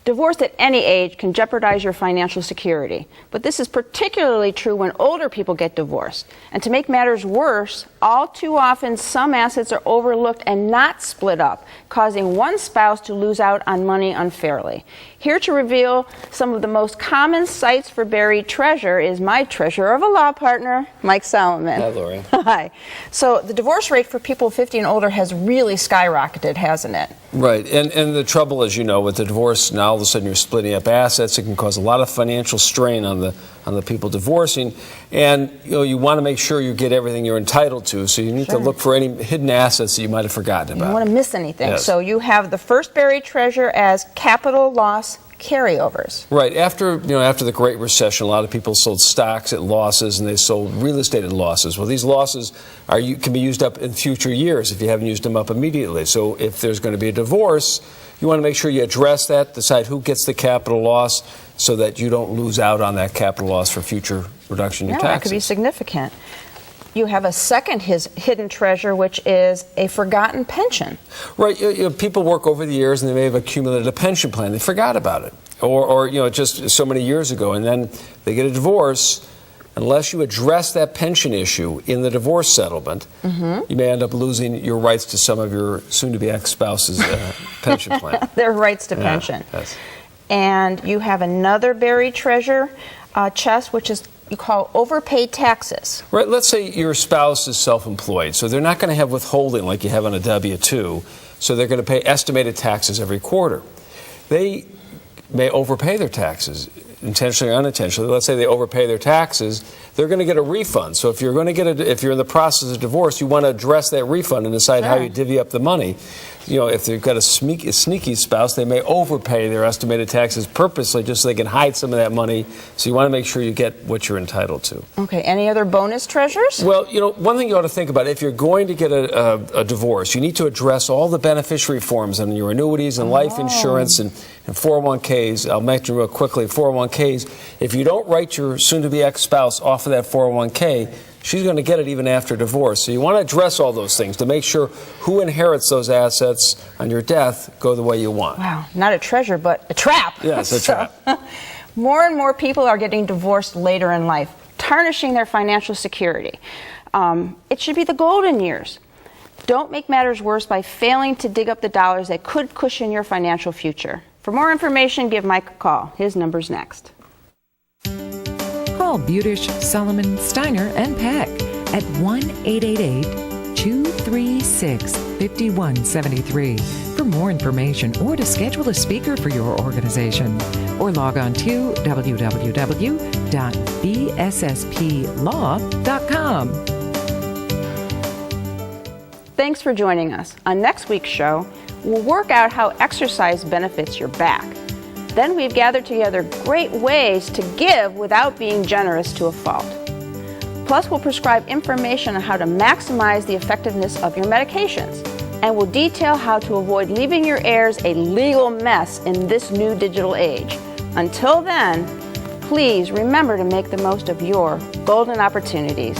Divorce at any age can jeopardize your financial security, but this is particularly true when older people get divorced. And to make matters worse, all too often some assets are overlooked and not split up, causing one spouse to lose out on money unfairly. Here to reveal some of the most common sites for buried treasure is my treasurer of a law partner, Mike Solomon. Hi, Lori. Hi. So the divorce rate for people 50 and older has really skyrocketed, hasn't it? Right, and the trouble, as you know, with the divorce, now all of a sudden you're splitting up assets. It can cause a lot of financial strain on the people divorcing, and you want to make sure you get everything you're entitled to. So you need to look for any hidden assets that you might have forgotten about. You don't want to miss anything. Yes. So you have the first buried treasure as capital loss carryovers. Right. After the Great Recession, a lot of people sold stocks at losses and they sold real estate at losses. Well, these losses can be used up in future years if you haven't used them up immediately. So if there's going to be a divorce, you want to make sure you address that, decide who gets the capital loss so that you don't lose out on that capital loss for future reduction in your taxes. That could be significant. You have a second hidden treasure, which is a forgotten pension. Right. People work over the years and they may have accumulated a pension plan. They forgot about it. Or just so many years ago. And then they get a divorce. Unless you address that pension issue in the divorce settlement, you may end up losing your rights to some of your soon-to-be ex-spouse's pension plan. Their rights to pension. Yes. And you have another buried treasure chest, which is you call overpaid taxes. Right. Let's say your spouse is self-employed, so they're not going to have withholding like you have on a W-2, so they're going to pay estimated taxes every quarter. They may overpay their taxes, intentionally or unintentionally. Let's say they overpay their taxes, they're going to get a refund. So if you're going to if you're in the process of divorce, you want to address that refund and decide how you divvy up the money. If they've got a sneaky spouse, they may overpay their estimated taxes purposely just so they can hide some of that money. So you want to make sure you get what you're entitled to. Okay. Any other bonus treasures? Well, one thing you ought to think about, if you're going to get a divorce, you need to address all the beneficiary forms and your annuities and life insurance and 401ks. I'll mention real quickly, 401ks. If you don't write your soon-to-be ex-spouse off of that 401k, she's going to get it even after divorce. So you want to address all those things to make sure who inherits those assets on your death go the way you want. Wow, not a treasure, but a trap. Yes, a trap. More and more people are getting divorced later in life, tarnishing their financial security. It should be the golden years. Don't make matters worse by failing to dig up the dollars that could cushion your financial future. For more information, give Mike a call. His number's next. Call Budish, Solomon, Steiner, and Peck at 1-888-236-5173 for more information or to schedule a speaker for your organization. Or log on to www.bssplaw.com. Thanks for joining us. On next week's show, we'll work out how exercise benefits your back. Then we've gathered together great ways to give without being generous to a fault. Plus, we'll prescribe information on how to maximize the effectiveness of your medications. And we'll detail how to avoid leaving your heirs a legal mess in this new digital age. Until then, please remember to make the most of your golden opportunities.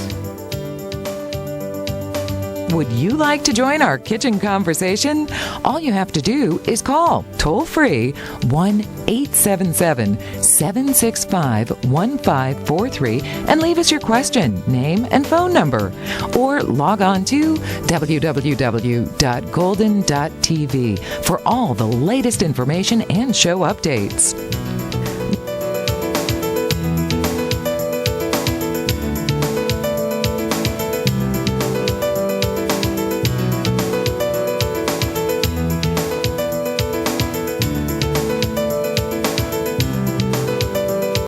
Would you like to join our kitchen conversation? All you have to do is call toll-free 1-877-765-1543 and leave us your question, name, and phone number. Or log on to www.golden.tv for all the latest information and show updates.